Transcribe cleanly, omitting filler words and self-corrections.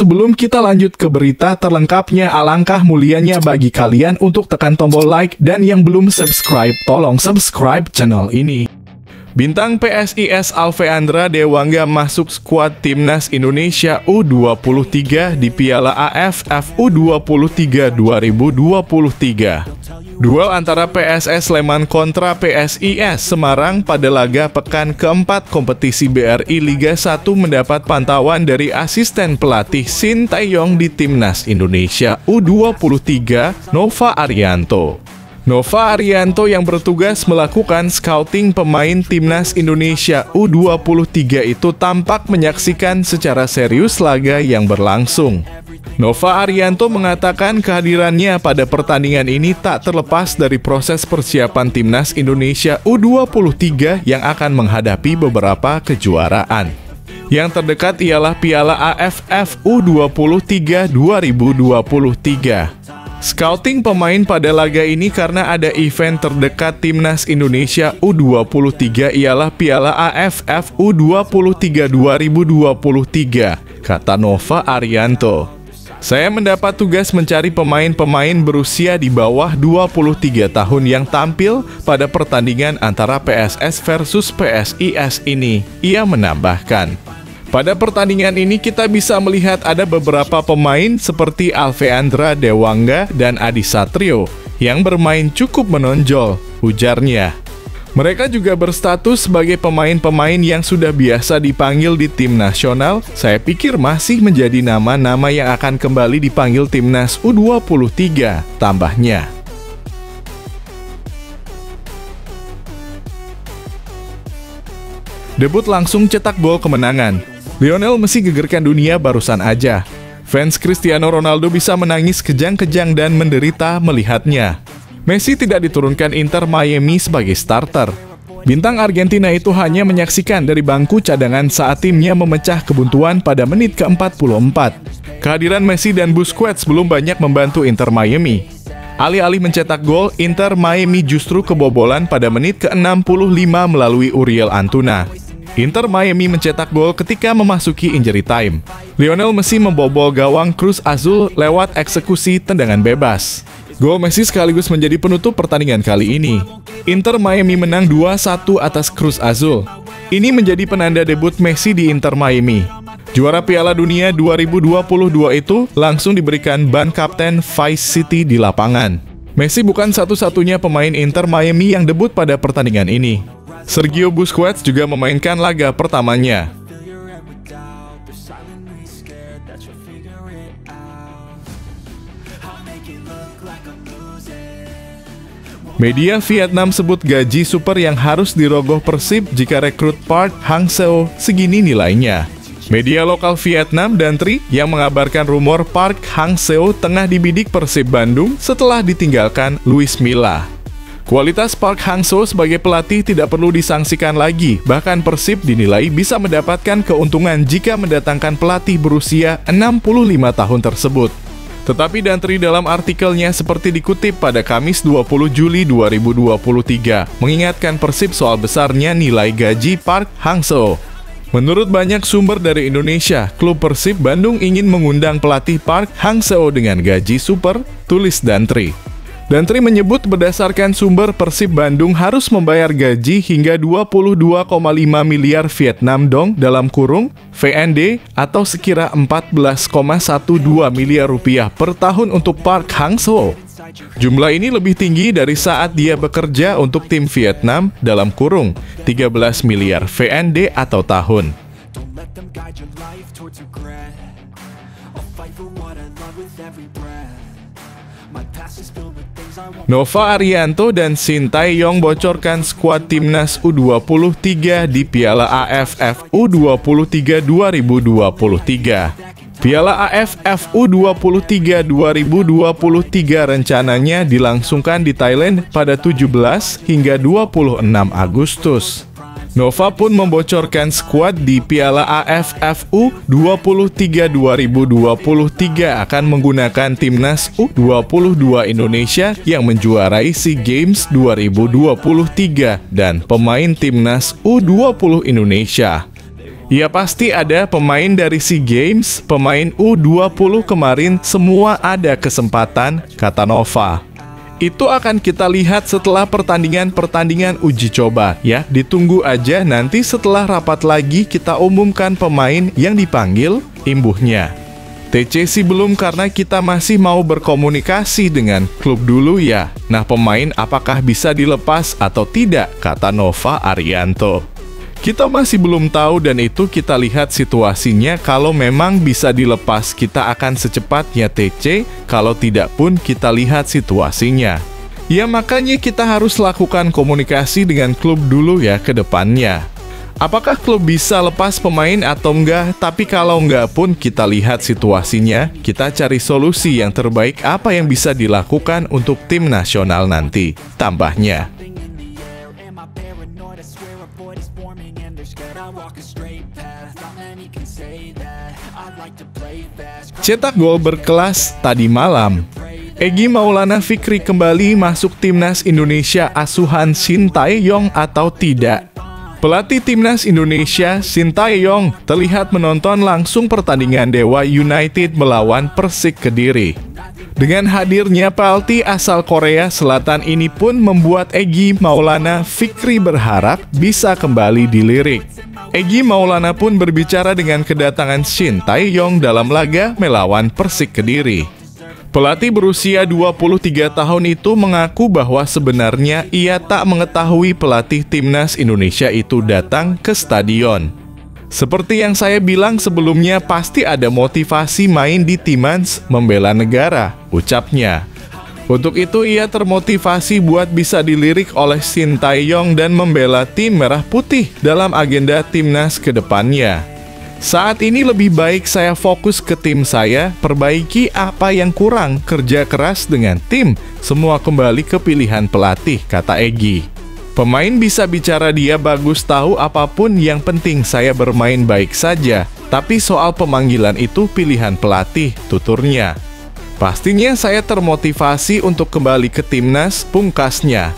sebelum kita lanjut ke berita terlengkapnya, alangkah mulianya bagi kalian untuk tekan tombol like, dan yang belum subscribe, tolong subscribe channel ini. Bintang PSIS Alveandra Dewangga masuk skuad Timnas Indonesia U23 di Piala AFF U23 2023. Duel antara PSS Sleman kontra PSIS Semarang pada laga pekan keempat kompetisi BRI Liga 1 mendapat pantauan dari asisten pelatih Sintayong di Timnas Indonesia U23, Nova Arianto. Nova Arianto yang bertugas melakukan scouting pemain Timnas Indonesia U23 itu tampak menyaksikan secara serius laga yang berlangsung. Nova Arianto mengatakan kehadirannya pada pertandingan ini tak terlepas dari proses persiapan Timnas Indonesia U23 yang akan menghadapi beberapa kejuaraan. Yang terdekat ialah Piala AFF U23 2023. Scouting pemain pada laga ini karena ada event terdekat Timnas Indonesia U23 ialah Piala AFF U23 2023, kata Nova Arianto. Saya mendapat tugas mencari pemain-pemain berusia di bawah 23 tahun yang tampil pada pertandingan antara PSS versus PSIS ini, ia menambahkan. Pada pertandingan ini kita bisa melihat ada beberapa pemain seperti Alveandra Dewangga dan Adi Satrio yang bermain cukup menonjol, ujarnya. Mereka juga berstatus sebagai pemain-pemain yang sudah biasa dipanggil di tim nasional. Saya pikir masih menjadi nama-nama yang akan kembali dipanggil Timnas U23, tambahnya. Debut langsung cetak gol kemenangan. Lionel Messi gegerkan dunia barusan aja. Fans Cristiano Ronaldo bisa menangis kejang-kejang dan menderita melihatnya. Messi tidak diturunkan Inter Miami sebagai starter. Bintang Argentina itu hanya menyaksikan dari bangku cadangan saat timnya memecah kebuntuan pada menit ke-44. Kehadiran Messi dan Busquets belum banyak membantu Inter Miami. Alih-alih mencetak gol, Inter Miami justru kebobolan pada menit ke-65 melalui Uriel Antuna. Inter Miami mencetak gol ketika memasuki injury time. Lionel Messi membobol gawang Cruz Azul lewat eksekusi tendangan bebas. Gol Messi sekaligus menjadi penutup pertandingan kali ini. Inter Miami menang 2-1 atas Cruz Azul. Ini menjadi penanda debut Messi di Inter Miami. Juara Piala Dunia 2022 itu langsung diberikan ban kapten Vice City di lapangan. Messi bukan satu-satunya pemain Inter Miami yang debut pada pertandingan ini. Sergio Busquets juga memainkan laga pertamanya. Media Vietnam sebut gaji super yang harus dirogoh Persib jika rekrut Park Hang-seo segini nilainya. Media lokal Vietnam dan Tri yang mengabarkan rumor Park Hang-seo tengah dibidik Persib Bandung setelah ditinggalkan Luis Milla. Kualitas Park Hang-seo sebagai pelatih tidak perlu disangsikan lagi, bahkan Persib dinilai bisa mendapatkan keuntungan jika mendatangkan pelatih berusia 65 tahun tersebut. Tetapi Dantri dalam artikelnya seperti dikutip pada Kamis 20 Juli 2023, mengingatkan Persib soal besarnya nilai gaji Park Hang-seo. Menurut banyak sumber dari Indonesia, klub Persib Bandung ingin mengundang pelatih Park Hang-seo dengan gaji super, tulis Dantri. Dantri menyebut berdasarkan sumber Persib Bandung harus membayar gaji hingga 22,5 miliar Vietnam Dong dalam kurung VND atau sekira 14,12 miliar rupiah per tahun untuk Park Hang-seo. Jumlah ini lebih tinggi dari saat dia bekerja untuk tim Vietnam dalam kurung 13 miliar VND atau tahun. Nova Arianto dan Sintayong bocorkan skuad Timnas U23 di Piala AFF U23 2023. Piala AFF U23 2023 rencananya dilangsungkan di Thailand pada 17 hingga 26 Agustus. Nova pun membocorkan skuad di Piala AFF U23 2023 akan menggunakan Timnas U22 Indonesia yang menjuarai SEA Games 2023 dan pemain Timnas U20 Indonesia. Ya pasti ada pemain dari SEA Games, pemain U20 kemarin, semua ada kesempatan, kata Nova. Itu akan kita lihat setelah pertandingan-pertandingan uji coba ya. Ditunggu aja, nanti setelah rapat lagi kita umumkan pemain yang dipanggil, imbuhnya. TC sih belum karena kita masih mau berkomunikasi dengan klub dulu ya. Nah, pemain apakah bisa dilepas atau tidak, kata Nova Arianto. Kita masih belum tahu dan itu kita lihat situasinya. Kalau memang bisa dilepas kita akan secepatnya TC, kalau tidak pun kita lihat situasinya. Ya makanya kita harus lakukan komunikasi dengan klub dulu ya ke depannya. Apakah klub bisa lepas pemain atau enggak? Tapi kalau enggak pun kita lihat situasinya, kita cari solusi yang terbaik apa yang bisa dilakukan untuk tim nasional nanti, tambahnya. Cetak gol berkelas tadi malam. Egy Maulana Fikri kembali masuk timnas Indonesia asuhan Shin Tae-yong atau tidak? Pelatih timnas Indonesia Shin Tae-yong terlihat menonton langsung pertandingan Dewa United melawan Persik Kediri. Dengan hadirnya pelatih asal Korea Selatan ini pun membuat Egy Maulana Fikri berharap bisa kembali dilirik. Egy Maulana pun berbicara dengan kedatangan Shin Tae-yong dalam laga melawan Persik Kediri. Pelatih berusia 23 tahun itu mengaku bahwa sebenarnya ia tak mengetahui pelatih timnas Indonesia itu datang ke stadion. Seperti yang saya bilang sebelumnya, pasti ada motivasi main di Timnas membela negara, ucapnya. Untuk itu ia termotivasi buat bisa dilirik oleh Shin Tae-yong dan membela tim Merah Putih dalam agenda timnas ke depannya. Saat ini lebih baik saya fokus ke tim saya, perbaiki apa yang kurang, kerja keras dengan tim, semua kembali ke pilihan pelatih, kata Egy. Pemain bisa bicara dia bagus, tahu apapun, yang penting saya bermain baik saja, tapi soal pemanggilan itu pilihan pelatih, tuturnya. Pastinya saya termotivasi untuk kembali ke timnas, pungkasnya.